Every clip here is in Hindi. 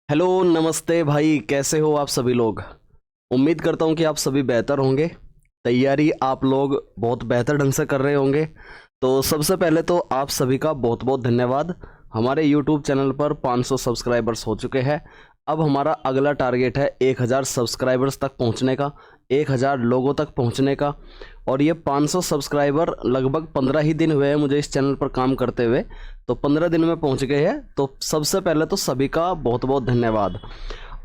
हेलो नमस्ते भाई, कैसे हो आप सभी लोग। उम्मीद करता हूँ कि आप सभी बेहतर होंगे। तैयारी आप लोग बहुत बेहतर ढंग से कर रहे होंगे। तो सबसे पहले तो आप सभी का बहुत बहुत धन्यवाद। हमारे YouTube चैनल पर 500 सब्सक्राइबर्स हो चुके हैं। अब हमारा अगला टारगेट है 1000 सब्सक्राइबर्स तक पहुँचने का, 1000 लोगों तक पहुँचने का। और ये 500 सब्सक्राइबर लगभग 15 ही दिन हुए हैं मुझे इस चैनल पर काम करते हुए, तो 15 दिन में पहुंच गए हैं। तो सबसे पहले तो सभी का बहुत बहुत धन्यवाद।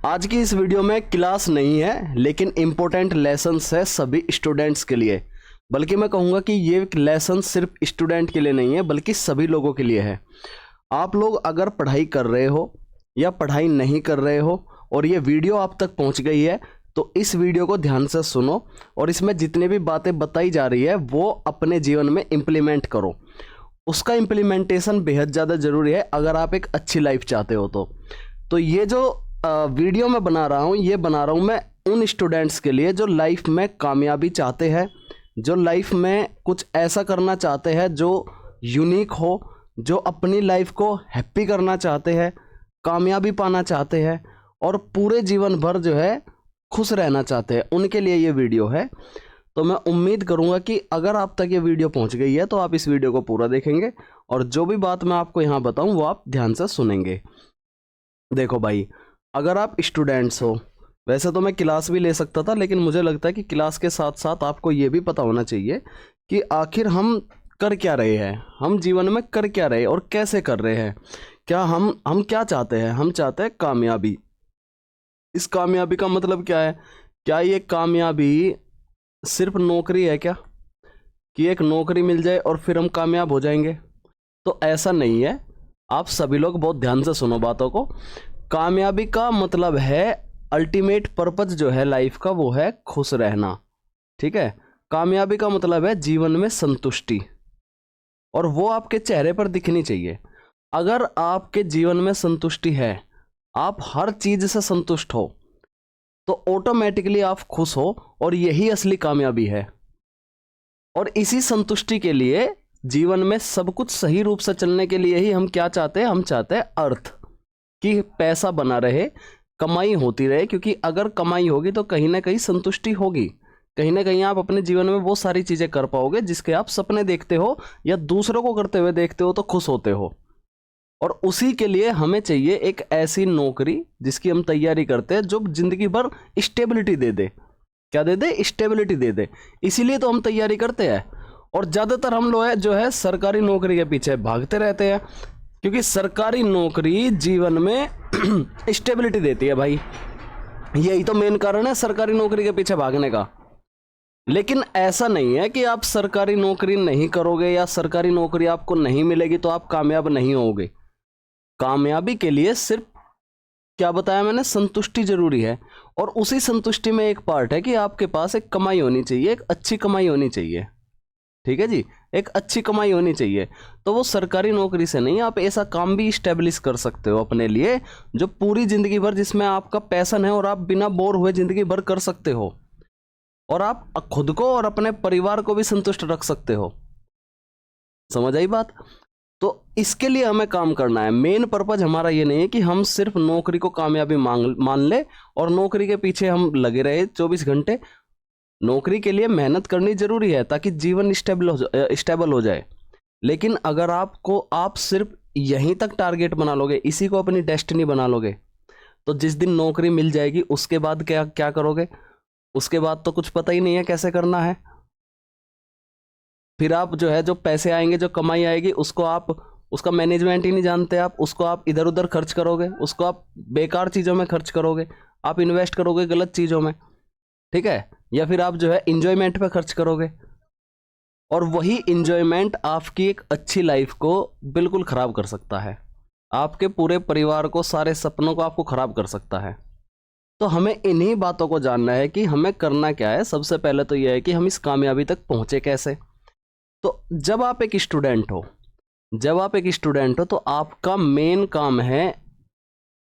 आज की इस वीडियो में क्लास नहीं है, लेकिन इम्पोर्टेंट लेसन्स है सभी स्टूडेंट्स के लिए। बल्कि मैं कहूँगा कि ये लेसन सिर्फ स्टूडेंट के लिए नहीं है, बल्कि सभी लोगों के लिए है। आप लोग अगर पढ़ाई कर रहे हो या पढ़ाई नहीं कर रहे हो और ये वीडियो आप तक पहुँच गई है, तो इस वीडियो को ध्यान से सुनो और इसमें जितनी भी बातें बताई जा रही है वो अपने जीवन में इम्प्लीमेंट करो। उसका इम्प्लीमेंटेशन बेहद ज़्यादा ज़रूरी है अगर आप एक अच्छी लाइफ चाहते हो। तो ये जो वीडियो मैं बना रहा हूँ, ये बना रहा हूँ मैं उन स्टूडेंट्स के लिए जो लाइफ में कामयाबी चाहते हैं, जो लाइफ में कुछ ऐसा करना चाहते हैं जो यूनिक हो, जो अपनी लाइफ को हैप्पी करना चाहते हैं, कामयाबी पाना चाहते हैं और पूरे जीवन भर जो है खुश रहना चाहते हैं, उनके लिए ये वीडियो है। तो मैं उम्मीद करूंगा कि अगर आप तक ये वीडियो पहुंच गई है तो आप इस वीडियो को पूरा देखेंगे और जो भी बात मैं आपको यहाँ बताऊं वो आप ध्यान से सुनेंगे। देखो भाई, अगर आप स्टूडेंट्स हो, वैसे तो मैं क्लास भी ले सकता था, लेकिन मुझे लगता है कि क्लास के साथ साथ आपको ये भी पता होना चाहिए कि आखिर हम कर क्या रहे हैं, हम जीवन में कर क्या रहे और कैसे कर रहे हैं। क्या हम क्या चाहते हैं? हम चाहते हैं कामयाबी। इस कामयाबी का मतलब क्या है? क्या ये कामयाबी सिर्फ नौकरी है क्या, कि एक नौकरी मिल जाए और फिर हम कामयाब हो जाएंगे? तो ऐसा नहीं है। आप सभी लोग बहुत ध्यान से सुनो बातों को। कामयाबी का मतलब है, अल्टीमेट पर्पज जो है लाइफ का वो है खुश रहना। ठीक है, कामयाबी का मतलब है जीवन में संतुष्टि, और वो आपके चेहरे पर दिखनी चाहिए। अगर आपके जीवन में संतुष्टि है, आप हर चीज से संतुष्ट हो, तो ऑटोमेटिकली आप खुश हो और यही असली कामयाबी है। और इसी संतुष्टि के लिए, जीवन में सब कुछ सही रूप से चलने के लिए ही हम क्या चाहते हैं? हम चाहते हैं अर्थ, कि पैसा बना रहे, कमाई होती रहे। क्योंकि अगर कमाई होगी तो कहीं ना कहीं संतुष्टि होगी, कहीं ना कहीं आप अपने जीवन में वो सारी चीजें कर पाओगे जिसके आप सपने देखते हो या दूसरों को करते हुए देखते हो तो खुश होते हो। और उसी के लिए हमें चाहिए एक ऐसी नौकरी जिसकी हम तैयारी करते हैं, जो जिंदगी भर स्टेबिलिटी दे दे। क्या दे दे? स्टेबिलिटी दे दे। इसीलिए तो हम तैयारी करते हैं। और ज़्यादातर हम लोग जो है सरकारी नौकरी के पीछे भागते रहते हैं, क्योंकि सरकारी नौकरी जीवन में स्टेबिलिटी देती है भाई। यही तो मेन कारण है सरकारी नौकरी के पीछे भागने का। लेकिन ऐसा नहीं है कि आप सरकारी नौकरी नहीं करोगे या सरकारी नौकरी आपको नहीं मिलेगी तो आप कामयाब नहीं होगे। कामयाबी के लिए सिर्फ, क्या बताया मैंने, संतुष्टि जरूरी है। और उसी संतुष्टि में एक पार्ट है कि आपके पास एक कमाई होनी चाहिए, एक अच्छी कमाई होनी चाहिए। ठीक है जी, एक अच्छी कमाई होनी चाहिए। तो वो सरकारी नौकरी से नहीं, आप ऐसा काम भी इस्टेब्लिश कर सकते हो अपने लिए जो पूरी जिंदगी भर, जिसमें आपका पैशन है और आप बिना बोर हुए जिंदगी भर कर सकते हो, और आप खुद को और अपने परिवार को भी संतुष्ट रख सकते हो। समझ आई बात? तो इसके लिए हमें काम करना है। मेन पर्पज हमारा ये नहीं है कि हम सिर्फ नौकरी को कामयाबी मान ले और नौकरी के पीछे हम लगे रहे 24 घंटे। नौकरी के लिए मेहनत करनी जरूरी है ताकि जीवन स्टेबल हो जाए। लेकिन अगर आप सिर्फ यहीं तक टारगेट बना लोगे, इसी को अपनी डेस्टिनी बना लोगे, तो जिस दिन नौकरी मिल जाएगी उसके बाद क्या क्या करोगे? उसके बाद तो कुछ पता ही नहीं है कैसे करना है। फिर आप जो है, जो पैसे आएंगे, जो कमाई आएगी, उसका मैनेजमेंट ही नहीं जानते आप। उसको आप इधर उधर खर्च करोगे, उसको आप बेकार चीज़ों में खर्च करोगे, आप इन्वेस्ट करोगे गलत चीज़ों में। ठीक है, या फिर आप जो है इंजॉयमेंट पे खर्च करोगे, और वही इंजॉयमेंट आपकी एक अच्छी लाइफ को बिल्कुल ख़राब कर सकता है। आपके पूरे परिवार को, सारे सपनों को आपको ख़राब कर सकता है। तो हमें इन्हीं बातों को जानना है कि हमें करना क्या है। सबसे पहले तो यह है कि हम इस कामयाबी तक पहुँचे कैसे। तो जब आप एक स्टूडेंट हो तो आपका मेन काम है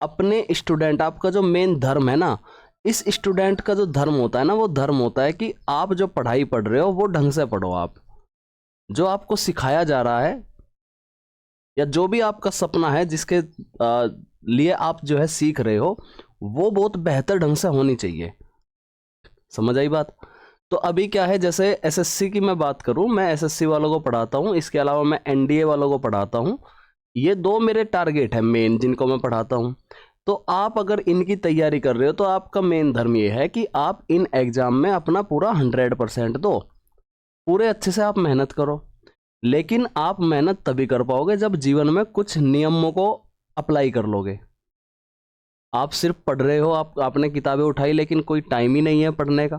अपने स्टूडेंट, आपका जो मेन धर्म है ना, इस स्टूडेंट का जो धर्म होता है ना, वो धर्म होता है कि आप जो पढ़ाई पढ़ रहे हो वो ढंग से पढ़ो। आप जो आपको सिखाया जा रहा है, या जो भी आपका सपना है, लिए आप जो है सीख रहे हो वो बहुत बेहतर ढंग से होनी चाहिए। समझ आई बात? तो अभी क्या है, जैसे एसएससी की मैं बात करूं, मैं एसएससी वालों को पढ़ाता हूं, इसके अलावा मैं एनडीए वालों को पढ़ाता हूं। ये 2 मेरे टारगेट है मेन जिनको मैं पढ़ाता हूं। तो आप अगर इनकी तैयारी कर रहे हो तो आपका मेन धर्म ये है कि आप इन एग्जाम में अपना पूरा 100% दो, पूरे अच्छे से आप मेहनत करो। लेकिन आप मेहनत तभी कर पाओगे जब जीवन में कुछ नियमों को अप्लाई कर लोगे। आप सिर्फ पढ़ रहे हो, आपने किताबें उठाई लेकिन कोई टाइम ही नहीं है पढ़ने का,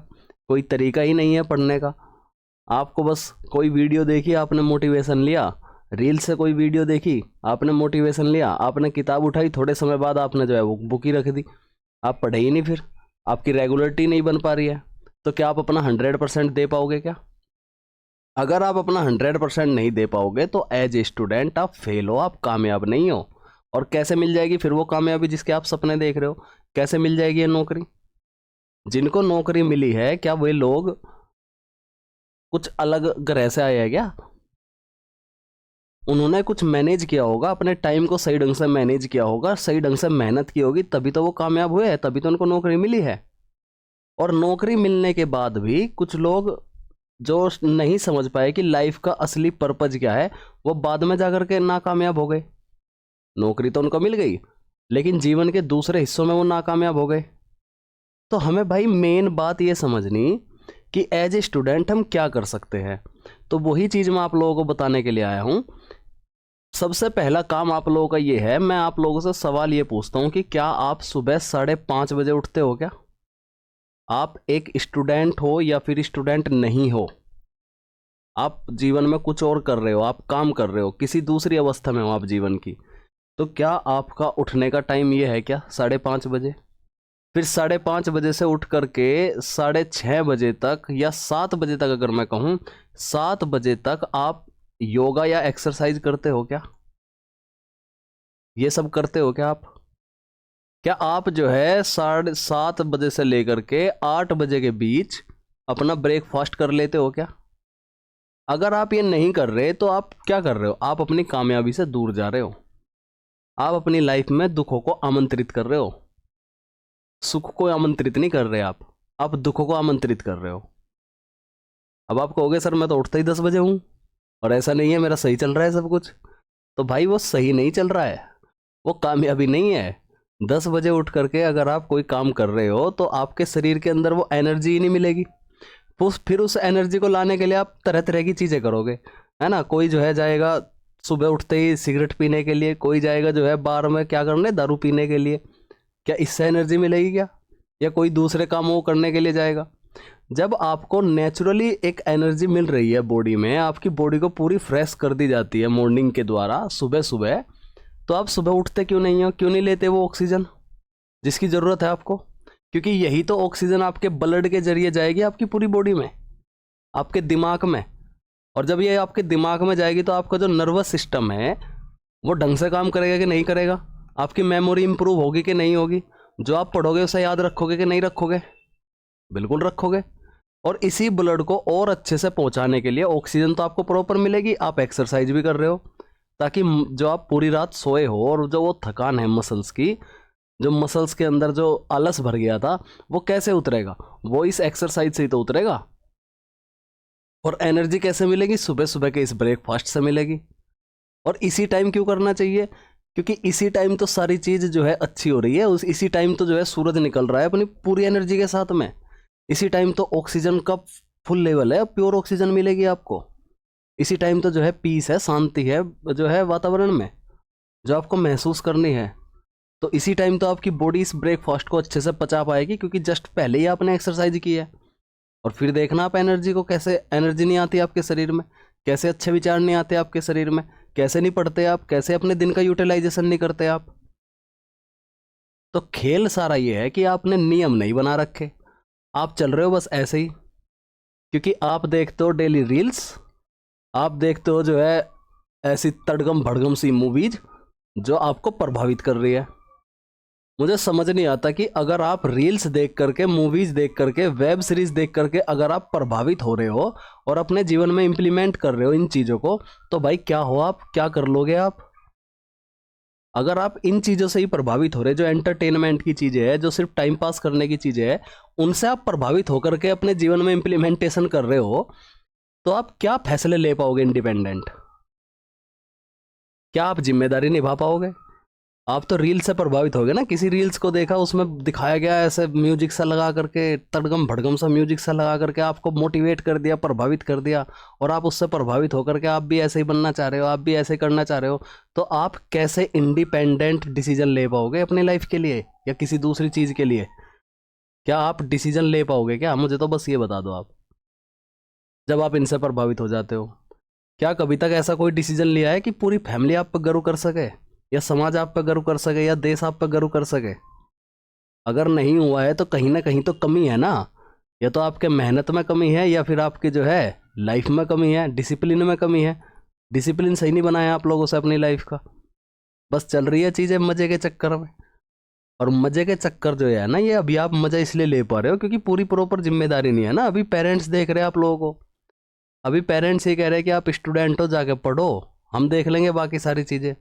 कोई तरीका ही नहीं है पढ़ने का। आपको बस कोई वीडियो देखी, आपने मोटिवेशन लिया, रील से कोई वीडियो देखी, आपने मोटिवेशन लिया, आपने किताब उठाई, थोड़े समय बाद आपने जो है वो बुक ही रख दी, आप पढ़े ही नहीं, फिर आपकी रेगुलरिटी नहीं बन पा रही है। तो क्या आप अपना 100% दे पाओगे क्या? अगर आप अपना 100% नहीं दे पाओगे तो एज ए स्टूडेंट आप फेल हो, आप कामयाब नहीं हो। और कैसे मिल जाएगी फिर वो कामयाबी जिसके आप सपने देख रहे हो? कैसे मिल जाएगी ये नौकरी? जिनको नौकरी मिली है, क्या वे लोग कुछ अलग ग्रह से आए हैं क्या? उन्होंने कुछ मैनेज किया होगा, अपने टाइम को सही ढंग से मैनेज किया होगा, सही ढंग से मेहनत की होगी, तभी तो वो कामयाब हुए हैं, तभी तो उनको नौकरी मिली है। और नौकरी मिलने के बाद भी कुछ लोग जो नहीं समझ पाए कि लाइफ का असली पर्पज क्या है, वो बाद में जाकर के नाकामयाब हो गए। नौकरी तो उनको मिल गई लेकिन जीवन के दूसरे हिस्सों में वो नाकामयाब हो गए। तो हमें भाई मेन बात ये समझनी कि एज ए स्टूडेंट हम क्या कर सकते हैं। तो वही चीज़ मैं आप लोगों को बताने के लिए आया हूँ। सबसे पहला काम आप लोगों का ये है, मैं आप लोगों से सवाल ये पूछता हूँ कि क्या आप सुबह 5:30 बजे उठते हो क्या? आप एक स्टूडेंट हो या फिर स्टूडेंट नहीं हो, आप जीवन में कुछ और कर रहे हो, आप काम कर रहे हो, किसी दूसरी अवस्था में हो आप जीवन की, तो क्या आपका उठने का टाइम ये है क्या 5:30 बजे? फिर 5:30 बजे से उठ करके 6:30 बजे तक या 7 बजे तक, अगर मैं कहूँ 7 बजे तक आप योगा या एक्सरसाइज करते हो क्या? ये सब करते हो क्या आप? क्या आप जो है 7:30 बजे से लेकर के 8 बजे के बीच अपना ब्रेकफास्ट कर लेते हो क्या? अगर आप ये नहीं कर रहे तो आप क्या कर रहे हो? आप अपनी कामयाबी से दूर जा रहे हो। आप अपनी लाइफ में दुखों को आमंत्रित कर रहे हो, सुख को आमंत्रित नहीं कर रहे आप दुखों को आमंत्रित कर रहे हो। अब आप कहोगे सर मैं तो उठता ही 10 बजे हूँ और ऐसा नहीं है, मेरा सही चल रहा है सब कुछ। तो भाई वो सही नहीं चल रहा है, वो कामयाबी नहीं है। 10 बजे उठ करके अगर आप कोई काम कर रहे हो तो आपके शरीर के अंदर वो एनर्जी ही नहीं मिलेगी। फिर उस एनर्जी को लाने के लिए आप तरह तरह की चीज़ें करोगे, है ना। कोई जो है जाएगा सुबह उठते ही सिगरेट पीने के लिए, कोई जाएगा जो है बार में क्या करने, दारू पीने के लिए। क्या इससे एनर्जी मिलेगी क्या? या कोई दूसरे काम वो करने के लिए जाएगा? जब आपको नेचुरली एक एनर्जी मिल रही है बॉडी में, आपकी बॉडी को पूरी फ्रेश कर दी जाती है मॉर्निंग के द्वारा, सुबह सुबह, तो आप सुबह उठते क्यों नहीं हो? क्यों नहीं लेते वो ऑक्सीजन जिसकी ज़रूरत है आपको? क्योंकि यही तो ऑक्सीजन आपके ब्लड के जरिए जाएगी आपकी पूरी बॉडी में, आपके दिमाग में। और जब ये आपके दिमाग में जाएगी तो आपका जो नर्वस सिस्टम है वो ढंग से काम करेगा कि नहीं करेगा? आपकी मेमोरी इंप्रूव होगी कि नहीं होगी? जो आप पढ़ोगे उसे याद रखोगे कि नहीं रखोगे? बिल्कुल रखोगे। और इसी ब्लड को और अच्छे से पहुंचाने के लिए ऑक्सीजन तो आपको प्रॉपर मिलेगी। आप एक्सरसाइज भी कर रहे हो ताकि जो आप पूरी रात सोए हो और जो वो थकान है मसल्स की, जो मसल्स के अंदर जो आलस भर गया था, वो कैसे उतरेगा? वो इस एक्सरसाइज से ही तो उतरेगा। और एनर्जी कैसे मिलेगी? सुबह सुबह के इस ब्रेकफास्ट से मिलेगी। और इसी टाइम क्यों करना चाहिए? क्योंकि इसी टाइम तो सारी चीज़ जो है अच्छी हो रही है, इसी टाइम तो जो है सूरज निकल रहा है अपनी पूरी एनर्जी के साथ में। इसी टाइम तो ऑक्सीजन का फुल लेवल है, प्योर ऑक्सीजन मिलेगी आपको। इसी टाइम तो जो है पीस है, शांति है जो है वातावरण में, जो आपको महसूस करनी है। तो इसी टाइम तो आपकी बॉडी इस ब्रेकफास्ट को अच्छे से पचा पाएगी, क्योंकि जस्ट पहले ही आपने एक्सरसाइज की है। और फिर देखना आप एनर्जी को, कैसे एनर्जी नहीं आती आपके शरीर में, कैसे अच्छे विचार नहीं आते आपके शरीर में, कैसे नहीं पढ़ते आप, कैसे अपने दिन का यूटिलाइजेशन नहीं करते आप। तो खेल सारा ये है कि आपने नियम नहीं बना रखे, आप चल रहे हो बस ऐसे ही। क्योंकि आप देखते हो डेली रील्स, आप देखते हो जो है ऐसी तड़गम भड़गम सी मूवीज जो आपको प्रभावित कर रही है। मुझे समझ नहीं आता कि अगर आप रील्स देख करके, मूवीज देख करके, वेब सीरीज देख करके अगर आप प्रभावित हो रहे हो और अपने जीवन में इंप्लीमेंट कर रहे हो इन चीज़ों को, तो भाई क्या हो, आप क्या कर लोगे आप? अगर आप इन चीज़ों से ही प्रभावित हो रहे, जो एंटरटेनमेंट की चीज़ें हैं, जो सिर्फ टाइम पास करने की चीज़ें हैं, उनसे आप प्रभावित होकर के अपने जीवन में इम्प्लीमेंटेशन कर रहे हो, तो आप क्या फैसले ले पाओगे इंडिपेंडेंट? क्या आप जिम्मेदारी निभा पाओगे? आप तो रील से प्रभावित हो गए ना। किसी रील्स को देखा, उसमें दिखाया गया ऐसे म्यूजिक सा लगा करके, तड़गम भड़गम सा म्यूजिक सा लगा करके आपको मोटिवेट कर दिया, प्रभावित कर दिया, और आप उससे प्रभावित होकर के आप भी ऐसे ही बनना चाह रहे हो, आप भी ऐसे ही करना चाह रहे हो, तो आप कैसे इंडिपेंडेंट डिसीजन ले पाओगे अपनी लाइफ के लिए या किसी दूसरी चीज़ के लिए? क्या आप डिसीजन ले पाओगे क्या? मुझे तो बस ये बता दो आप, जब आप इनसे प्रभावित हो जाते हो। क्या कभी तक ऐसा कोई डिसीजन लिया है कि पूरी फैमिली आप पर गर्व कर सके, या समाज आप पर गर्व कर सके, या देश आप पर गर्व कर सके? अगर नहीं हुआ है तो कहीं ना कहीं तो कमी है ना। या तो आपके मेहनत में कमी है, या फिर आपकी जो है लाइफ में कमी है, डिसिप्लिन में कमी है। डिसिप्लिन सही नहीं बनाया आप लोगों से अपनी लाइफ का, बस चल रही है चीज़ें मज़े के चक्कर में। और मज़े के चक्कर जो है ना, ये अभी आप मज़ा इसलिए ले पा रहे हो क्योंकि पूरी प्रॉपर जिम्मेदारी नहीं है ना। अभी पेरेंट्स देख रहे हैं आप लोगों को, अभी पेरेंट्स ये कह रहे हैं कि आप स्टूडेंट हो, जाके पढ़ो, हम देख लेंगे बाकी सारी चीज़ें।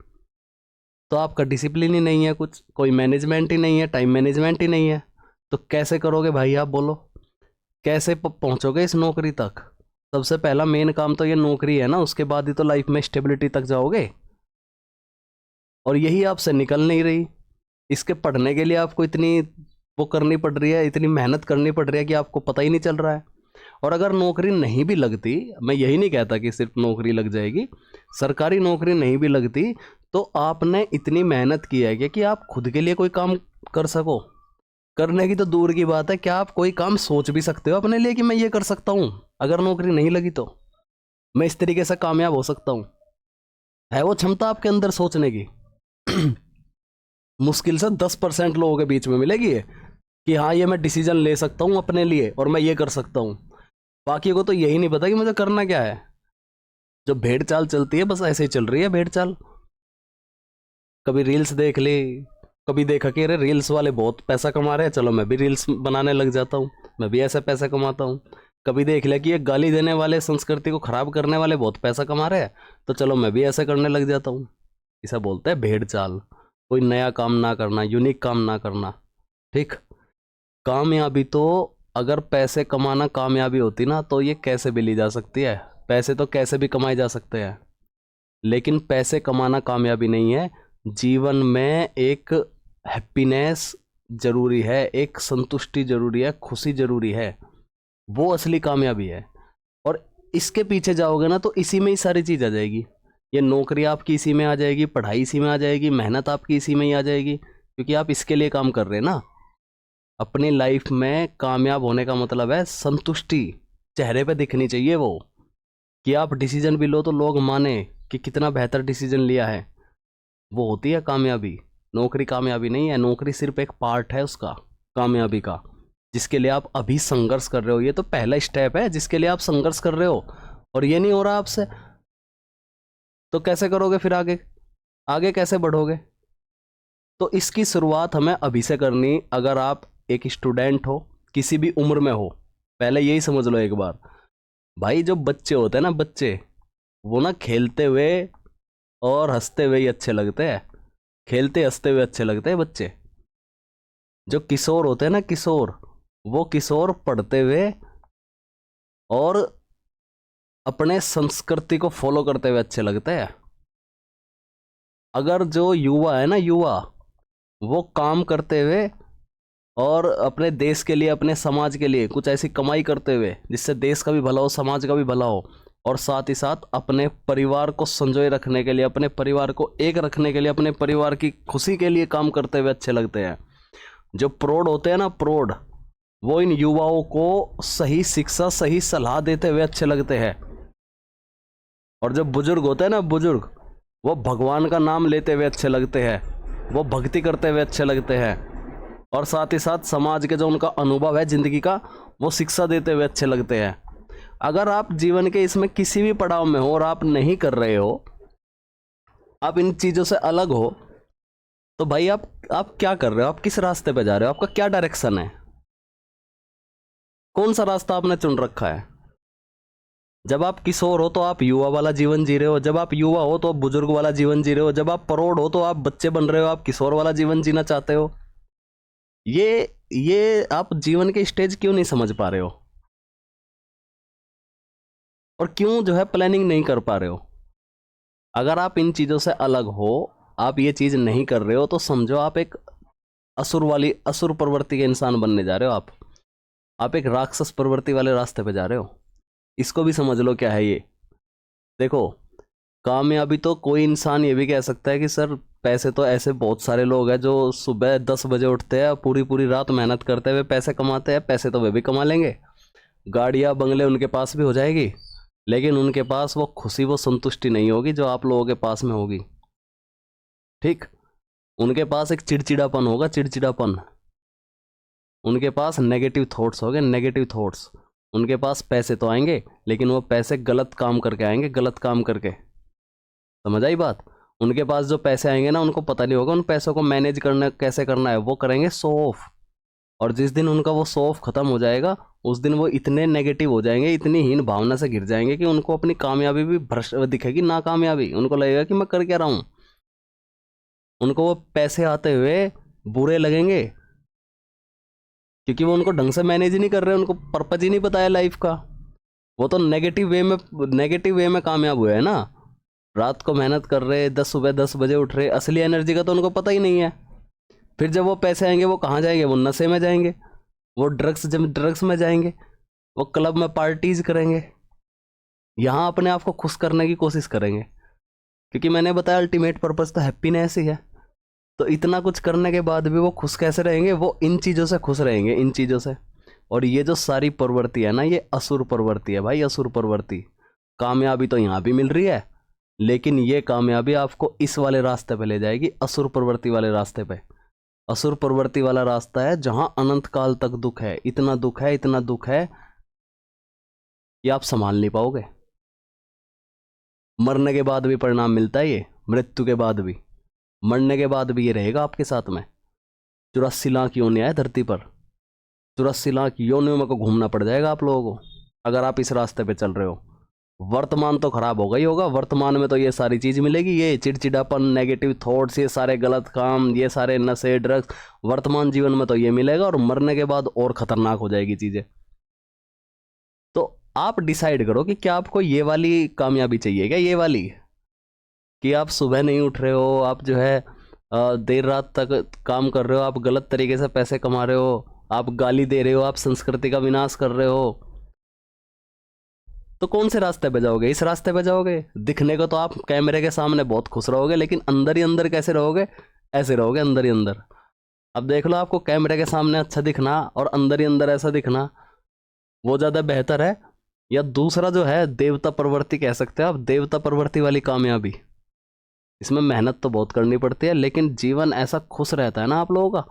तो आपका डिसिप्लिन ही नहीं है, कुछ कोई मैनेजमेंट ही नहीं है, टाइम मैनेजमेंट ही नहीं है, तो कैसे करोगे भाई आप बोलो? कैसे पहुंचोगे इस नौकरी तक? सबसे पहला मेन काम तो ये नौकरी है ना, उसके बाद ही तो लाइफ में स्टेबिलिटी तक जाओगे। और यही आपसे निकल नहीं रही। इसके पढ़ने के लिए आपको इतनी वो करनी पड़ रही है, इतनी मेहनत करनी पड़ रही है कि आपको पता ही नहीं चल रहा है। और अगर नौकरी नहीं भी लगती, मैं यही नहीं कहता कि सिर्फ नौकरी लग जाएगी, सरकारी नौकरी नहीं भी लगती, तो आपने इतनी मेहनत की है कि आप खुद के लिए कोई काम कर सको। करने की तो दूर की बात है, क्या आप कोई काम सोच भी सकते हो अपने लिए कि मैं ये कर सकता हूँ? अगर नौकरी नहीं लगी तो मैं इस तरीके से कामयाब हो सकता हूँ। है वो क्षमता आपके अंदर सोचने की? मुश्किल से 10% लोगों के बीच में मिलेगी ये, कि हाँ ये मैं डिसीजन ले सकता हूँ अपने लिए और मैं ये कर सकता हूँ। बाकी को तो यही नहीं पता कि मुझे करना क्या है। जो भेड़ चाल चलती है, बस ऐसे ही चल रही है भेड़ चाल। कभी रील्स देख ली, कभी देखा कि अरे रील्स वाले बहुत पैसा कमा रहे हैं, चलो मैं भी रील्स बनाने लग जाता हूँ, मैं भी ऐसा पैसा कमाता हूँ। कभी देख लिया कि ये गाली देने वाले, संस्कृति को खराब करने वाले बहुत पैसा कमा रहे हैं, तो चलो मैं भी ऐसा करने लग जाता हूँ। इसे बोलते हैं भेड़ चाल। कोई नया काम ना करना, यूनिक काम ना करना। ठीक। कामयाबी तो, अगर पैसे कमाना कामयाबी होती ना, तो ये कैसे भी ली जा सकती है। पैसे तो कैसे भी कमाए जा सकते हैं, लेकिन पैसे कमाना कामयाबी नहीं है। जीवन में एक हैप्पीनेस जरूरी है, एक संतुष्टि जरूरी है, खुशी जरूरी है, वो असली कामयाबी है। और इसके पीछे जाओगे ना तो इसी में ही सारी चीज़ आ जाएगी। ये नौकरी आपकी इसी में आ जाएगी, पढ़ाई इसी में आ जाएगी, मेहनत आपकी इसी में ही आ जाएगी, क्योंकि आप इसके लिए काम कर रहे हैं ना। अपनी लाइफ में कामयाब होने का मतलब है संतुष्टि चेहरे पे दिखनी चाहिए, वो कि आप डिसीजन भी लो तो लोग माने कि कितना बेहतर डिसीजन लिया है, वो होती है कामयाबी। नौकरी कामयाबी नहीं है, नौकरी सिर्फ एक पार्ट है उसका, कामयाबी का, जिसके लिए आप अभी संघर्ष कर रहे हो। ये तो पहला स्टेप है जिसके लिए आप संघर्ष कर रहे हो, और ये नहीं हो रहा आपसे, तो कैसे करोगे फिर आगे? आगे कैसे बढ़ोगे? तो इसकी शुरुआत हमें अभी से करनी। अगर आप एक स्टूडेंट हो, किसी भी उम्र में हो, पहले यही समझ लो एक बार। भाई जो बच्चे होते हैं ना, बच्चे, वो ना खेलते हुए और हंसते हुए ही अच्छे लगते हैं। खेलते हंसते हुए अच्छे लगते हैं बच्चे। जो किशोर होते हैं ना, किशोर, वो किशोर पढ़ते हुए और अपने संस्कृति को फॉलो करते हुए अच्छे लगते हैं। अगर जो युवा है ना, युवा, वो काम करते हुए और अपने देश के लिए, अपने समाज के लिए कुछ ऐसी कमाई करते हुए जिससे देश का भी भला हो, समाज का भी भला हो, और साथ ही साथ अपने परिवार को संजोए रखने के लिए, अपने परिवार को एक रखने के लिए, अपने परिवार की खुशी के लिए काम करते हुए अच्छे लगते हैं। जो प्रौढ़ होते हैं ना, प्रौढ़, वो इन युवाओं को सही शिक्षा, सही सलाह देते हुए अच्छे लगते हैं। और जो बुजुर्ग होते हैं ना, बुजुर्ग, वो भगवान का नाम लेते हुए अच्छे लगते हैं, वो भक्ति करते हुए अच्छे लगते हैं, और साथ ही साथ समाज के जो उनका अनुभव है ज़िंदगी का, वो शिक्षा देते हुए अच्छे लगते हैं। अगर आप जीवन के इसमें किसी भी पड़ाव में हो और आप नहीं कर रहे हो, आप इन चीज़ों से अलग हो, तो भाई आप क्या कर रहे हो? आप किस रास्ते पे जा रहे हो? आपका क्या डायरेक्शन है? कौन सा रास्ता आपने चुन रखा है? जब आप किशोर हो तो आप युवा वाला जीवन जी रहे हो, जब आप युवा हो तो आप बुजुर्ग वाला जीवन जी रहे हो, जब आप प्रौढ़ हो तो आप बच्चे बन रहे हो, आप किशोर वाला जीवन जीना चाहते हो। ये आप जीवन के स्टेज क्यों नहीं समझ पा रहे हो, और क्यों जो है प्लानिंग नहीं कर पा रहे हो? अगर आप इन चीजों से अलग हो, आप ये चीज नहीं कर रहे हो, तो समझो आप एक असुर प्रवृत्ति के इंसान बनने जा रहे हो। आप एक राक्षस प्रवृत्ति वाले रास्ते पे जा रहे हो। इसको भी समझ लो क्या है ये। देखो, कामयाबी तो कोई इंसान ये भी कह सकता है कि सर पैसे तो ऐसे बहुत सारे लोग हैं जो सुबह 10 बजे उठते हैं, पूरी पूरी रात मेहनत करते हुए पैसे कमाते हैं, पैसे तो वे भी कमा लेंगे, गाड़ियाँ बंगले उनके पास भी हो जाएगी, लेकिन उनके पास वो खुशी, वो संतुष्टि नहीं होगी जो आप लोगों के पास में होगी। ठीक, उनके पास एक चिड़चिड़ापन होगा, चिड़चिड़ापन। उनके पास नेगेटिव थॉट्स होंगे, नेगेटिव थॉट्स। उनके पास पैसे तो आएंगे, लेकिन वो पैसे गलत काम करके आएंगे, गलत काम करके। समझ आई बात? उनके पास जो पैसे आएंगे ना, उनको पता नहीं होगा उन पैसों को मैनेज करना कैसे करना है, वो करेंगे शो ऑफ। और जिस दिन उनका वो शो ऑफ खत्म हो जाएगा, उस दिन वो इतने नेगेटिव हो जाएंगे, इतनी हीन भावना से गिर जाएंगे कि उनको अपनी कामयाबी भी भ्रष्ट दिखेगी, नाकामयाबी। उनको लगेगा कि मैं कर क्या रहा हूँ। उनको वो पैसे आते हुए बुरे लगेंगे, क्योंकि वो उनको ढंग से मैनेज नहीं कर रहे, उनको पर्पज ही नहीं पता है लाइफ का। वो तो नेगेटिव वे में कामयाब हुए हैं ना। रात को मेहनत कर रहे, सुबह 10 बजे उठ रहे, असली एनर्जी का तो उनको पता ही नहीं है। फिर जब वो पैसे आएंगे, वो कहाँ जाएंगे? वो नशे में जाएंगे, वो ड्रग्स में जाएंगे, वो क्लब में पार्टीज करेंगे, यहाँ अपने आप को खुश करने की कोशिश करेंगे। क्योंकि मैंने बताया अल्टीमेट पर्पज तो हैप्पीनेस ही है। तो इतना कुछ करने के बाद भी वो खुश कैसे रहेंगे? वो इन चीज़ों से खुश रहेंगे, इन चीज़ों से। और ये जो सारी प्रवृत्ति है ना, ये असुर प्रवृत्ति है भाई, असुर प्रवृत्ति। कामयाबी तो यहाँ भी मिल रही है, लेकिन ये कामयाबी आपको इस वाले रास्ते पे ले जाएगी, असुर प्रवृत्ति वाले रास्ते पे। असुर प्रवृत्ति वाला रास्ता है जहां अनंत काल तक दुख है, इतना दुख है, इतना दुख है कि आप संभाल नहीं पाओगे। मरने के बाद भी परिणाम मिलता है ये, मृत्यु के बाद भी, मरने के बाद भी ये रहेगा आपके साथ में। 84 लाख योनियां है धरती पर, 84 लाख योनियों में को घूमना पड़ जाएगा आप लोगों को, अगर आप इस रास्ते पे चल रहे हो। वर्तमान तो खराब होगा ही होगा, वर्तमान में तो ये सारी चीज मिलेगी, ये चिड़चिड़ापन, नेगेटिव थॉट्स, ये सारे गलत काम, ये सारे नशे, ड्रग्स, वर्तमान जीवन में तो ये मिलेगा। और मरने के बाद और खतरनाक हो जाएगी चीजें। तो आप डिसाइड करो कि क्या आपको ये वाली कामयाबी चाहिए, क्या ये वाली कि आप सुबह नहीं उठ रहे हो, आप जो है देर रात तक काम कर रहे हो, आप गलत तरीके से पैसे कमा रहे हो, आप गाली दे रहे हो, आप संस्कृति का विनाश कर रहे हो। तो कौन से रास्ते पे जाओगे? इस रास्ते पे जाओगे? दिखने को तो आप कैमरे के सामने बहुत खुश रहोगे, लेकिन अंदर ही अंदर कैसे रहोगे? ऐसे रहोगे अंदर ही अंदर। अब देख लो, आपको कैमरे के सामने अच्छा दिखना और अंदर ही अंदर ऐसा दिखना, वो ज़्यादा बेहतर है, या दूसरा जो है देवता प्रवृत्ति कह सकते हैं आप, देवता प्रवृत्ति वाली कामयाबी? इसमें मेहनत तो बहुत करनी पड़ती है, लेकिन जीवन ऐसा खुश रहता है ना आप लोगों का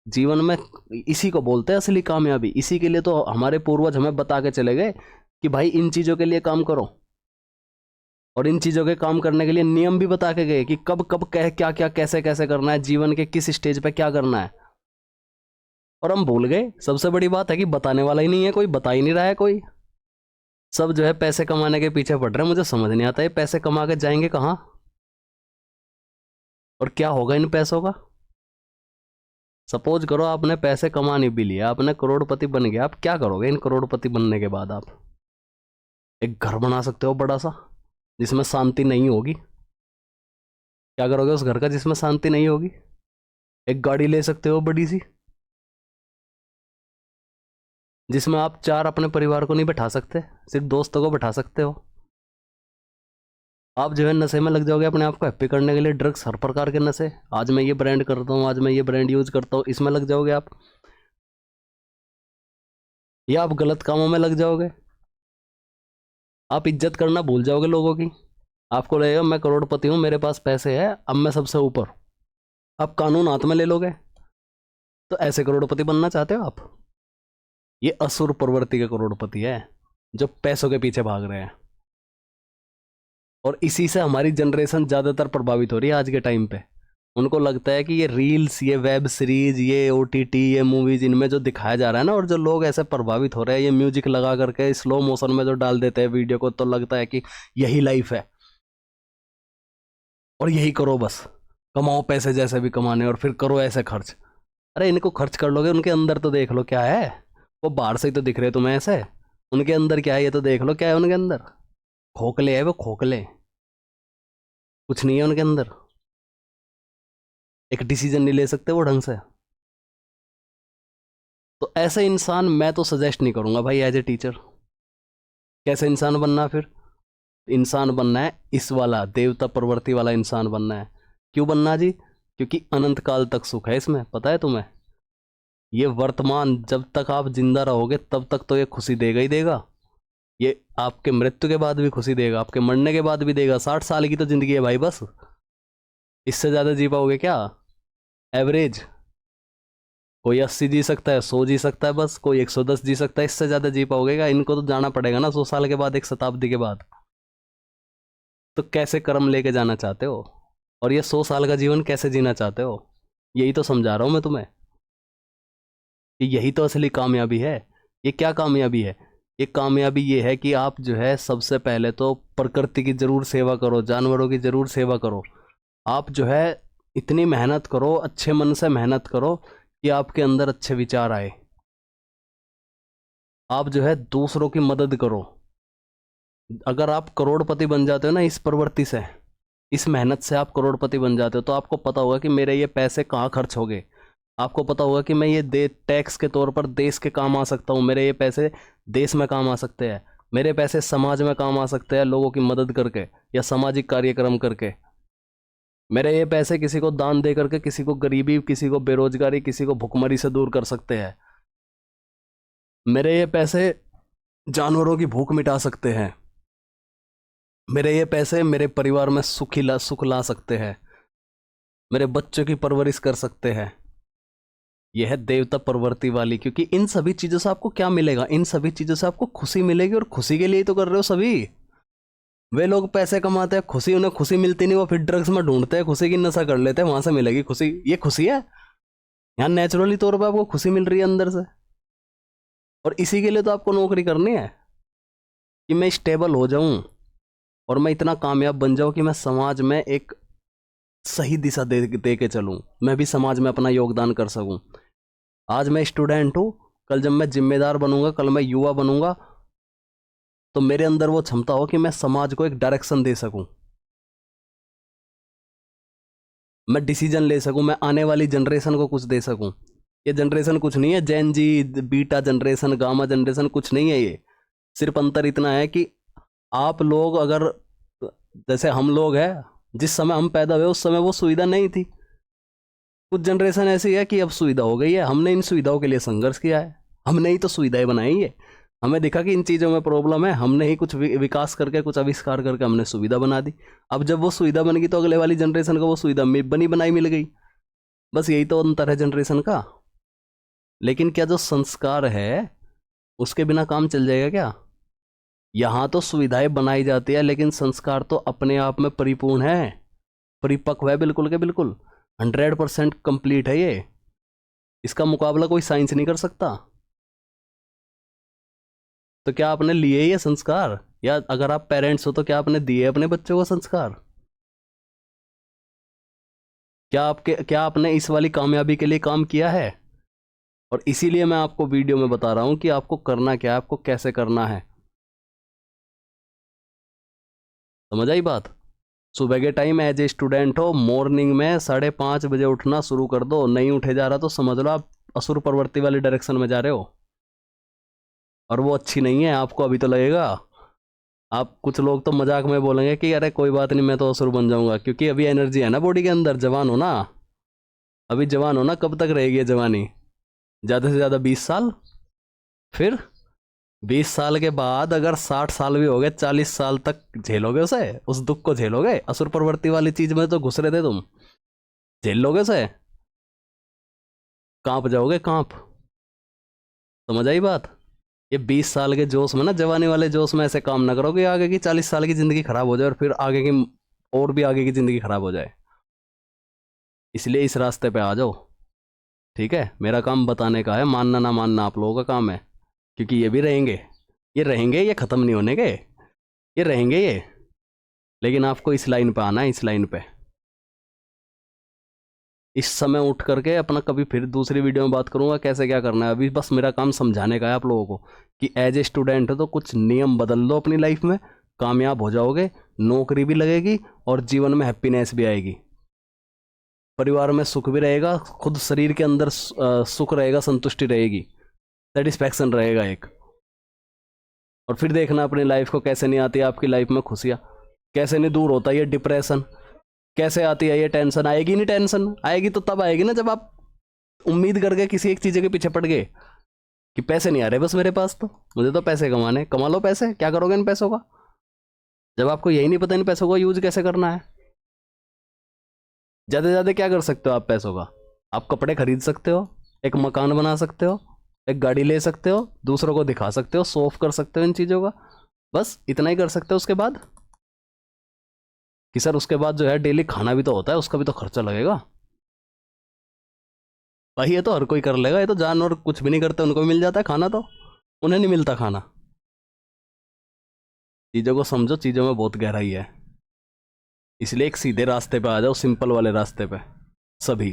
जीवन में। इसी को बोलते हैं असली कामयाबी। इसी के लिए तो हमारे पूर्वज हमें बता के चले गए कि भाई इन चीज़ों के लिए काम करो, और इन चीज़ों के काम करने के लिए नियम भी बता के गए कि कब कब क्या क्या कैसे कैसे करना है, जीवन के किस स्टेज पे क्या करना है। और हम भूल गए। सबसे बड़ी बात है कि बताने वाला ही नहीं है कोई, बता ही नहीं रहा है कोई। सब जो है पैसे कमाने के पीछे पड़ रहे हैं। मुझे समझ नहीं आता ये पैसे कमा के जाएंगे कहाँ, और क्या होगा इन पैसों का? सपोज करो आपने पैसे कमाने भी लिए, आपने करोड़पति बन गया, आप क्या करोगे इन करोड़पति बनने के बाद? आप एक घर बना सकते हो बड़ा सा, जिसमें शांति नहीं होगी। क्या करोगे उस घर का जिसमें शांति नहीं होगी? एक गाड़ी ले सकते हो बड़ी सी, जिसमें आप 4 अपने परिवार को नहीं बैठा सकते, सिर्फ दोस्तों को बैठा सकते हो। आप जो है नशे में लग जाओगे अपने आप को हैप्पी करने के लिए, ड्रग्स, हर प्रकार के नशे। आज मैं ये ब्रांड करता हूँ, आज मैं ये ब्रांड यूज करता हूँ, इसमें लग जाओगे आप, या आप गलत कामों में लग जाओगे। आप इज्जत करना भूल जाओगे लोगों की। आपको लगेगा मैं करोड़पति हूँ, मेरे पास पैसे है, अब मैं सबसे ऊपर। आप कानून हाथ में ले लोगे। तो ऐसे करोड़पति बनना चाहते हो आप? ये असुर प्रवृत्ति के करोड़पति है जो पैसों के पीछे भाग रहे हैं। और इसी से हमारी जनरेशन ज्यादातर प्रभावित हो रही है आज के टाइम पे। उनको लगता है कि ये रील्स, ये वेब सीरीज, ये ओटीटी, ये मूवीज, इनमें जो दिखाया जा रहा है ना, और जो लोग ऐसे प्रभावित हो रहे हैं, ये म्यूजिक लगा करके स्लो मोशन में जो डाल देते हैं वीडियो को, तो लगता है कि यही लाइफ है और यही करो, बस कमाओ पैसे जैसे भी कमाने और फिर करो ऐसे खर्च। अरे इनको खर्च कर लोगे, उनके अंदर तो देख लो क्या है। वो बाहर से ही तो दिख रहे तुम्हें ऐसे, उनके अंदर क्या है ये तो देख लो क्या है उनके अंदर। खोखले है वो, खोखले, कुछ नहीं है उनके अंदर। एक डिसीजन नहीं ले सकते वो ढंग से। तो ऐसे इंसान मैं तो सजेस्ट नहीं करूंगा भाई एज ए टीचर। कैसे इंसान बनना है फिर? इंसान बनना है इस वाला देवता प्रवृत्ति वाला इंसान बनना है। क्यों बनना जी? क्योंकि अनंत काल तक सुख है इसमें, पता है तुम्हें। ये वर्तमान जब तक आप जिंदा रहोगे तब तक तो ये खुशी देगा ही देगा। ये आपके मृत्यु के बाद भी खुशी देगा, आपके मरने के बाद भी देगा। 60 साल की तो जिंदगी है भाई, बस इससे ज्यादा जी पाओगे क्या? एवरेज कोई 80 जी सकता है, 100 जी सकता है, बस कोई 110 जी सकता है। इससे ज्यादा जी पाओगे क्या? इनको तो जाना पड़ेगा ना 100 साल के बाद, एक शताब्दी के बाद। तो कैसे कर्म लेके जाना चाहते हो, और ये 100 साल का जीवन कैसे जीना चाहते हो? यही तो समझा रहा हूं मैं तुम्हें कि यही तो असली कामयाबी है। ये क्या कामयाबी है? ये कामयाबी ये है कि आप जो है सबसे पहले तो प्रकृति की जरूर सेवा करो, जानवरों की जरूर सेवा करो। आप जो है इतनी मेहनत करो, अच्छे मन से मेहनत करो कि आपके अंदर अच्छे विचार आए। आप जो है दूसरों की मदद करो। अगर आप करोड़पति बन जाते हो ना इस प्रवृत्ति से, इस मेहनत से आप करोड़पति बन जाते हो, तो आपको पता होगा कि मेरे ये पैसे कहाँ खर्च हो गए। आपको पता होगा कि मैं ये दे टैक्स के तौर पर देश के काम आ सकता हूँ, मेरे ये पैसे देश में काम आ सकते हैं, मेरे पैसे समाज में काम आ सकते हैं लोगों की मदद करके या सामाजिक कार्यक्रम करके। मेरे ये पैसे किसी को दान दे करके किसी को गरीबी, किसी को बेरोजगारी, किसी को भुखमरी से दूर कर सकते हैं। मेरे ये पैसे जानवरों की भूख मिटा सकते हैं। मेरे ये पैसे मेरे परिवार में सुख ला सकते हैं, मेरे बच्चों की परवरिश कर सकते हैं। यह है देवता प्रवृत्ति वाली। क्योंकि इन सभी चीजों से आपको क्या मिलेगा? इन सभी चीजों से आपको खुशी मिलेगी, और खुशी के लिए ही तो कर रहे हो सभी। वे लोग पैसे कमाते हैं, खुशी उन्हें खुशी मिलती नहीं, वो फिर ड्रग्स में ढूंढते हैं, खुशी की नशा कर लेते हैं, वहां से मिलेगी खुशी। ये खुशी है? यहाँ नेचुरली तौर पर आपको खुशी मिल रही है अंदर से। और इसी के लिए तो आपको नौकरी करनी है कि मैं स्टेबल हो जाऊं और मैं इतना कामयाब बन जाऊं कि मैं समाज में एक सही दिशा दे के चलूं, मैं भी समाज में अपना योगदान कर सकूं। आज मैं स्टूडेंट हूं, कल जब मैं जिम्मेदार बनूंगा, कल मैं युवा बनूंगा, तो मेरे अंदर वो क्षमता हो कि मैं समाज को एक डायरेक्शन दे सकूं, मैं डिसीजन ले सकूं, मैं आने वाली जनरेशन को कुछ दे सकूं। ये जनरेशन कुछ नहीं है, जेन जी, बीटा जनरेशन, गामा जनरेशन, कुछ नहीं है ये। सिर्फ अंतर इतना है कि आप लोग अगर, जैसे हम लोग हैं, जिस समय हम पैदा हुए उस समय वो सुविधा नहीं थी। कुछ जनरेशन ऐसी है कि अब सुविधा हो गई है, हमने इन सुविधाओं के लिए संघर्ष किया है, हमने ही तो सुविधाएं बनाई है। हमें दिखा कि इन चीज़ों में प्रॉब्लम है, हमने ही कुछ विकास करके, कुछ आविष्कार करके हमने सुविधा बना दी। अब जब वो सुविधा बन गई तो अगले वाली जनरेशन को वो सुविधा बनी बनाई मिल गई। बस यही तो अंतर है जनरेशन का। लेकिन क्या जो संस्कार है उसके बिना काम चल जाएगा क्या? यहाँ तो सुविधाएं बनाई जाती है, लेकिन संस्कार तो अपने आप में परिपूर्ण है, परिपक्व है, बिल्कुल के बिल्कुल 100% कंप्लीट है ये। इसका मुकाबला कोई साइंस नहीं कर सकता। तो क्या आपने लिए ये संस्कार? या अगर आप पेरेंट्स हो तो क्या आपने दिए अपने बच्चों को संस्कार? क्या आपने इस वाली कामयाबी के लिए काम किया है? और इसीलिए मैं आपको वीडियो में बता रहा हूं कि आपको करना क्या है, आपको कैसे करना है। समझ आई बात? सुबह के टाइम एज ए स्टूडेंट हो, मॉर्निंग में 5:30 बजे उठना शुरू कर दो। नहीं उठे जा रहा तो समझ लो आप असुर प्रवृत्ति वाली डायरेक्शन में जा रहे हो, और वो अच्छी नहीं है। आपको अभी तो लगेगा, आप कुछ लोग तो मजाक में बोलेंगे कि अरे कोई बात नहीं, मैं तो असुर बन जाऊंगा, क्योंकि अभी एनर्जी है ना बॉडी के अंदर। जवान हो ना, अभी जवान हो ना। कब तक रहेगी ये जवानी? ज़्यादा से ज़्यादा 20 साल। फिर 20 साल के बाद अगर 60 साल भी हो गए, 40 साल तक झेलोगे उसे, उस दुख को झेलोगे? असुर प्रवृत्ति वाली चीज में तो घुस रहे थे तुम, झेल लोगे उसे? कांप जाओगे, कांप। समझ आई बात? ये 20 साल के जोश में ना, जवानी वाले जोश में ऐसे काम ना करोगे आगे की 40 साल की जिंदगी खराब हो जाए, और फिर आगे की और भी आगे की जिंदगी खराब हो जाए। इसलिए इस रास्ते पे आ जाओ, ठीक है। मेरा काम बताने का है, मानना ना मानना आप लोगों का काम है, क्योंकि ये भी रहेंगे, ये ख़त्म नहीं होने के, ये रहेंगे ये। लेकिन आपको इस लाइन पे आना है, इस लाइन पे। इस समय उठ करके अपना, कभी फिर दूसरी वीडियो में बात करूंगा कैसे क्या करना है। अभी बस मेरा काम समझाने का है आप लोगों को कि एज ए स्टूडेंट तो कुछ नियम बदल लो अपनी लाइफ में, कामयाब हो जाओगे, नौकरी भी लगेगी और जीवन में हैप्पीनेस भी आएगी, परिवार में सुख भी रहेगा, खुद शरीर के अंदर सुख रहेगा, संतुष्टि रहेगी, सेटिस्फैक्शन रहेगा एक। और फिर देखना अपनी लाइफ को कैसे नहीं आती आपकी लाइफ में खुशियाँ, कैसे नहीं दूर होता ये डिप्रेशन, कैसे आती है ये टेंशन। आएगी नहीं, टेंशन आएगी तो तब आएगी ना जब आप उम्मीद करके किसी एक चीज़ के पीछे पड़ गए कि पैसे नहीं आ रहे बस मेरे पास, तो मुझे तो पैसे कमाने, कमा लो पैसे, क्या करोगे इन पैसों का जब आपको यही नहीं पता इन पैसों का यूज कैसे करना है। ज़्यादा से ज़्यादा क्या कर सकते हो आप पैसों का? आप कपड़े खरीद सकते हो, एक मकान बना सकते हो, एक गाड़ी ले सकते हो, दूसरों को दिखा सकते हो, शो ऑफ कर सकते हो इन चीज़ों का, बस इतना ही कर सकते हो। उसके बाद कि सर उसके बाद जो है डेली खाना भी तो होता है, उसका भी तो खर्चा लगेगा। भाई ये तो हर कोई कर लेगा, ये तो जानवर कुछ भी नहीं करते, उनको भी मिल जाता है खाना, तो उन्हें नहीं मिलता खाना। चीज़ों को समझो, चीज़ों में बहुत गहराई है, इसलिए एक सीधे रास्ते पे आ जाओ, सिंपल वाले रास्ते पे सभी।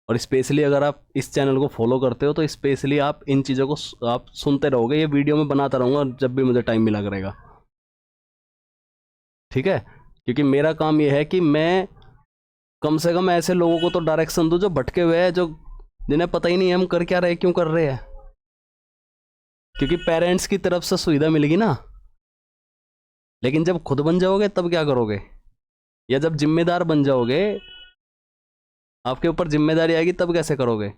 और स्पेशली अगर आप इस चैनल को फॉलो करते हो तो स्पेशली आप इन चीज़ों को आप सुनते रहोगे, ये वीडियो में बनाता रहूँगा जब भी मुझे टाइम मिला करेगा, ठीक है। क्योंकि मेरा काम ये है कि मैं कम से कम ऐसे लोगों को तो डायरेक्शन दूँ जो भटके हुए हैं, जो जिन्हें पता ही नहीं है हम कर क्या रहे, क्यों कर रहे हैं। क्योंकि पेरेंट्स की तरफ से सुविधा मिलेगी ना, लेकिन जब खुद बन जाओगे तब क्या करोगे, या जब जिम्मेदार बन जाओगे, आपके ऊपर जिम्मेदारी आएगी, तब कैसे करोगे?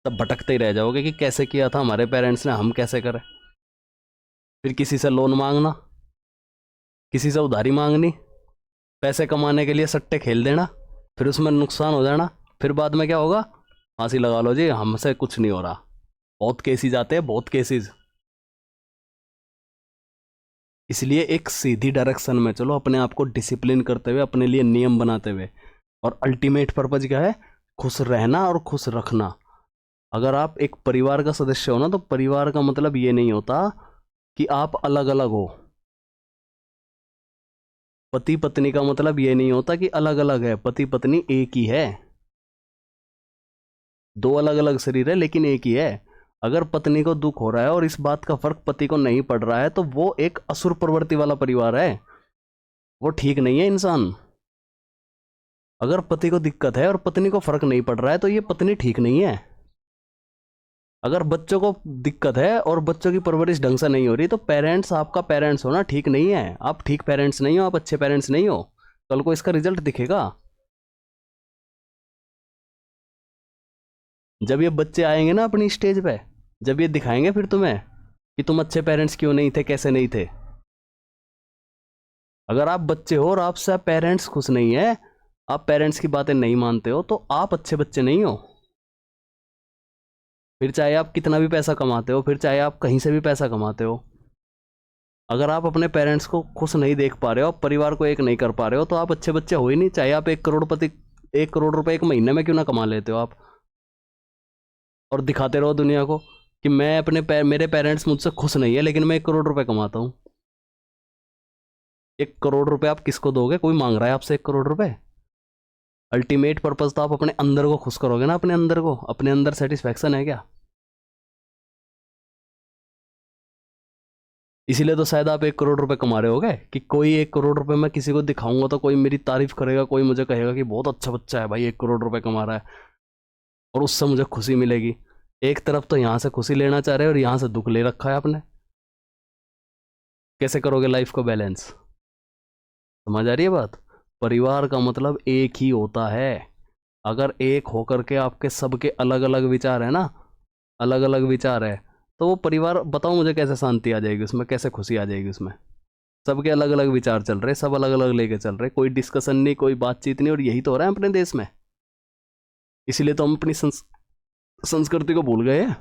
तब भटकते ही रह जाओगे कि कैसे किया था हमारे पेरेंट्स ने, हम कैसे करें। फिर किसी से लोन मांगना, किसी से उधारी मांगनी, पैसे कमाने के लिए सट्टे खेल देना, फिर उसमें नुकसान हो जाना, फिर बाद में क्या होगा, फांसी लगा लो जी, हमसे कुछ नहीं हो रहा। बहुत केसेस आते हैं, बहुत केसेस। इसलिए एक सीधी डायरेक्शन में चलो, अपने आप को डिसिप्लिन करते हुए, अपने लिए नियम बनाते हुए। और अल्टीमेट पर्पज क्या है? खुश रहना और खुश रखना। अगर आप एक परिवार का सदस्य हो ना, तो परिवार का मतलब ये नहीं होता कि आप अलग अलग हो। पति पत्नी का मतलब ये नहीं होता कि अलग अलग है, पति पत्नी एक ही है। दो अलग अलग शरीर है लेकिन एक ही है। अगर पत्नी को दुख हो रहा है और इस बात का फर्क पति को नहीं पड़ रहा है, तो वो एक असुर प्रवृत्ति वाला परिवार है, वो ठीक नहीं है इंसान। अगर पति को दिक्कत है और पत्नी को फर्क नहीं पड़ रहा है, तो ये पत्नी ठीक नहीं है। अगर बच्चों को दिक्कत है और बच्चों की परवरिश ढंग से नहीं हो रही, तो पेरेंट्स, आपका पेरेंट्स होना ठीक नहीं है, आप ठीक पेरेंट्स नहीं हो, आप अच्छे पेरेंट्स नहीं हो। कल को इसका रिजल्ट दिखेगा। जब ये बच्चे आएंगे ना अपनी स्टेज पे, जब ये दिखाएंगे फिर तुम्हें कि तुम अच्छे पेरेंट्स क्यों नहीं थे, कैसे नहीं थे। अगर आप बच्चे हो और आपसे पेरेंट्स खुश नहीं है, आप पेरेंट्स की बातें नहीं मानते हो, तो आप अच्छे बच्चे नहीं हो। फिर चाहे आप कितना भी पैसा कमाते हो, फिर चाहे आप कहीं से भी पैसा कमाते हो, अगर आप अपने पेरेंट्स को खुश नहीं देख पा रहे हो, परिवार को एक नहीं कर पा रहे हो, तो आप अच्छे बच्चे हो ही नहीं। चाहे आप 1 करोड़पति, 1 करोड़ रुपए एक महीने में क्यों ना कमा लेते हो आप, और दिखाते रहो दुनिया को कि मैं मेरे पेरेंट्स मुझसे खुश नहीं है लेकिन मैं 1 करोड़ रुपए कमाता हूँ। 1 करोड़ रुपए आप किसको दोगे? कोई मांग रहा है आपसे 1 करोड़ रुपए? अल्टीमेट पर्पज तो आप अपने अंदर को खुश करोगे ना, अपने अंदर को, अपने अंदर सेटिस्फैक्शन है क्या? इसीलिए तो शायद आप 1 करोड़ रुपए कमा रहे होगे कि कोई 1 करोड़ रुपए मैं किसी को दिखाऊंगा तो कोई मेरी तारीफ करेगा, कोई मुझे कहेगा कि बहुत अच्छा बच्चा है भाई, 1 करोड़ रुपए कमा रहा है, और उससे मुझे खुशी मिलेगी। एक तरफ तो यहाँ से खुशी लेना चाह रहे हो और यहाँ से दुख ले रखा है आपने। कैसे करोगे लाइफ को बैलेंस? समझ आ रही है बात? परिवार का मतलब एक ही होता है। अगर एक होकर के आपके सबके अलग अलग विचार है ना, अलग अलग विचार है, तो वो परिवार, बताओ मुझे कैसे शांति आ जाएगी उसमें, कैसे खुशी आ जाएगी उसमें? सबके अलग अलग विचार चल रहे, सब अलग अलग लेके चल रहे, कोई डिस्कशन नहीं, कोई बातचीत नहीं, और यही तो हो रहा है अपने देश में। इसीलिए तो हम अपनी संस्कृति को भूल गए हैं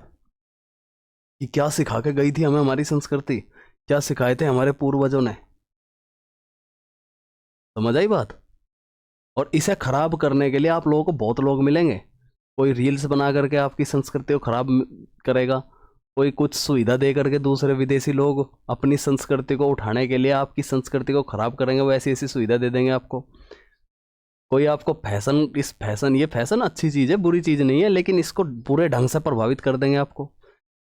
कि क्या सिखा के गई थी हमें हमारी संस्कृति, क्या सिखाए थे हमारे पूर्वजों ने। समझ आई बात? और इसे ख़राब करने के लिए आप लोगों को बहुत लोग मिलेंगे। कोई रील्स बना करके आपकी संस्कृति को ख़राब करेगा, कोई कुछ सुविधा दे करके दूसरे विदेशी लोग अपनी संस्कृति को उठाने के लिए आपकी संस्कृति को ख़राब करेंगे, वो ऐसी ऐसी सुविधा दे देंगे आपको। कोई आपको ये फैशन अच्छी चीज़ है, बुरी चीज़ नहीं है, लेकिन इसको बुरे ढंग से प्रभावित कर देंगे आपको।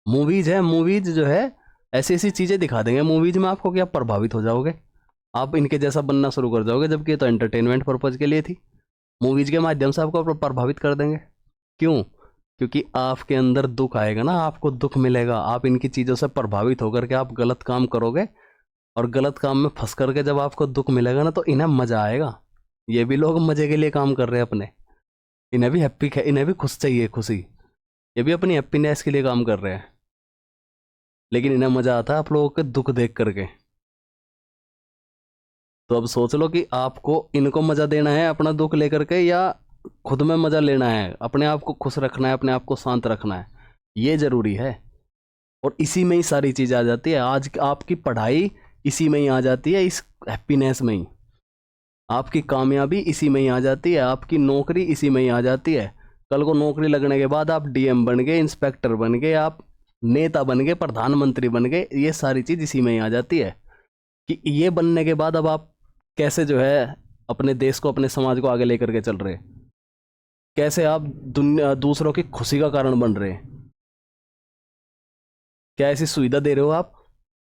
मूवीज़ जो है ऐसी ऐसी चीज़ें दिखा देंगे मूवीज़ में आपको कि आप प्रभावित हो जाओगे, आप इनके जैसा बनना शुरू कर जाओगे, जबकि ये तो एंटरटेनमेंट पर्पज़ के लिए थी। मूवीज़ के माध्यम से आपको प्रभावित कर देंगे। क्यों? क्योंकि आपके अंदर दुख आएगा ना, आपको दुख मिलेगा, आप इनकी चीज़ों से प्रभावित होकर के आप गलत काम करोगे, और गलत काम में फंस करके जब आपको दुख मिलेगा ना, तो इन्हें मज़ा आएगा। ये भी लोग मज़े के लिए काम कर रहे हैं अपने, इन्हें भी खुश चाहिए, खुशी। ये भी अपनी हैप्पीनेस के लिए काम कर रहे हैं, लेकिन इन्हें मज़ा आता है आप लोगों के दुख देख करके। तो अब सोच लो कि आपको इनको मज़ा देना है अपना दुख लेकर के, या खुद में मज़ा लेना है, अपने आप को खुश रखना है, अपने आप को शांत रखना है। ये ज़रूरी है, और इसी में ही सारी चीज़ आ जाती है। आज आपकी पढ़ाई इसी में ही आ जाती है, इस हैप्पीनेस में ही। आपकी कामयाबी इसी में ही आ जाती है, आपकी नौकरी इसी में ही आ जाती है। कल को नौकरी लगने के बाद आप डीएम बन गए, इंस्पेक्टर बन गए, आप नेता बन गए, प्रधानमंत्री बन गए, ये सारी चीज़ इसी में ही आ जाती है। कि ये बनने के बाद अब आप कैसे जो है अपने देश को, अपने समाज को आगे लेकर के चल रहे, कैसे आप दूसरों की खुशी का कारण बन रहे। क्या ऐसी सुविधा दे रहे हो आप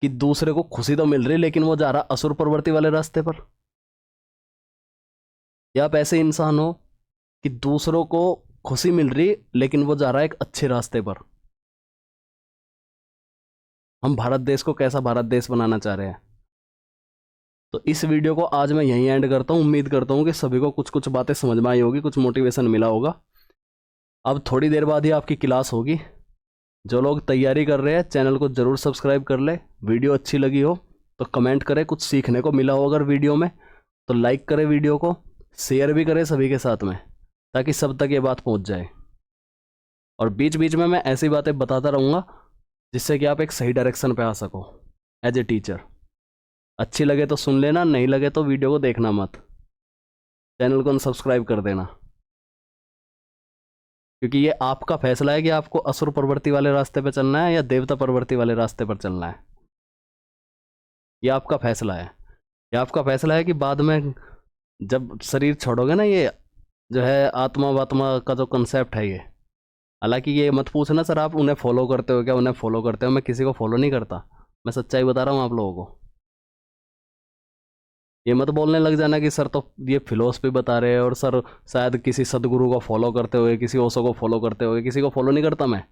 कि दूसरे को खुशी तो मिल रही, लेकिन वो जा रहा असुर प्रवृत्ति वाले रास्ते पर? या आप ऐसे इंसान हो कि दूसरों को खुशी मिल रही, लेकिन वो जा रहा है एक अच्छे रास्ते पर? हम भारत देश को कैसा भारत देश बनाना चाह रहे हैं? तो इस वीडियो को आज मैं यहीं एंड करता हूँ। उम्मीद करता हूँ कि सभी को कुछ कुछ बातें समझ में आई होगी, कुछ मोटिवेशन मिला होगा। अब थोड़ी देर बाद ही आपकी क्लास होगी। जो लोग तैयारी कर रहे हैं, चैनल को ज़रूर सब्सक्राइब कर ले। वीडियो अच्छी लगी हो तो कमेंट करें, कुछ सीखने को मिला हो अगर वीडियो में तो लाइक करें, वीडियो को शेयर भी करें सभी के साथ में, ताकि सब तक ये बात पहुँच जाए। और बीच बीच में मैं ऐसी बातें बताता रहूँगा जिससे कि आप एक सही डायरेक्शन पे आ सको एज ए टीचर। अच्छी लगे तो सुन लेना, नहीं लगे तो वीडियो को देखना मत, चैनल को अनसब्सक्राइब कर देना। क्योंकि ये आपका फैसला है कि आपको असुर प्रवृत्ति वाले रास्ते पे चलना है या देवता प्रवृत्ति वाले रास्ते पर चलना है। ये आपका फैसला है। ये आपका फैसला है कि बाद में जब शरीर छोड़ोगे ना, ये जो है आत्मा वात्मा का जो कंसेप्ट है ये, हालांकि ये मत पूछना सर आप उन्हें फॉलो करते हो क्या, उन्हें फॉलो करते हो? मैं किसी को फॉलो नहीं करता, मैं सच्चाई बता रहा हूँ आप लोगों को। ये मत बोलने लग जाना कि सर तो ये फिलोसफी बता रहे हैं, और सर शायद किसी सदगुरु को फॉलो करते हुए, किसी ओशो को फॉलो करते हुए। किसी को फॉलो नहीं करता मैं,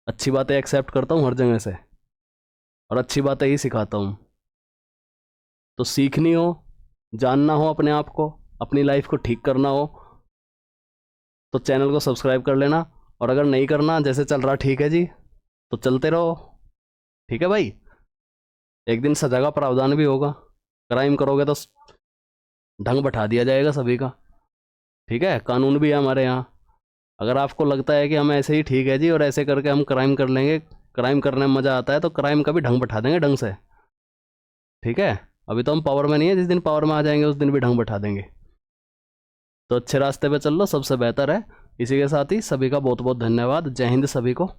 अच्छी बातें एक्सेप्ट करता हूँ हर जगह से, और अच्छी बातें ही सिखाता हूँ। तो सीखनी हो, जानना हो अपने आप को, अपनी लाइफ को ठीक करना हो, तो चैनल को सब्सक्राइब कर लेना। और अगर नहीं करना, जैसे चल रहा ठीक है जी, तो चलते रहो। ठीक है भाई, एक दिन सजा का प्रावधान भी होगा। क्राइम करोगे तो ढंग बैठा दिया जाएगा सभी का। ठीक है, कानून भी है हमारे यहाँ। अगर आपको लगता है कि हम ऐसे ही ठीक है जी और ऐसे करके हम क्राइम कर लेंगे, क्राइम करने में मज़ा आता है, तो क्राइम का भी ढंग बैठा देंगे ढंग से। ठीक है, अभी तो हम पावर में नहीं है, जिस दिन पावर में आ जाएंगे उस दिन भी ढंग बैठा देंगे। तो अच्छे रास्ते पे चल लो, सबसे बेहतर है। इसी के साथ ही सभी का बहुत बहुत धन्यवाद। जय हिंद सभी को।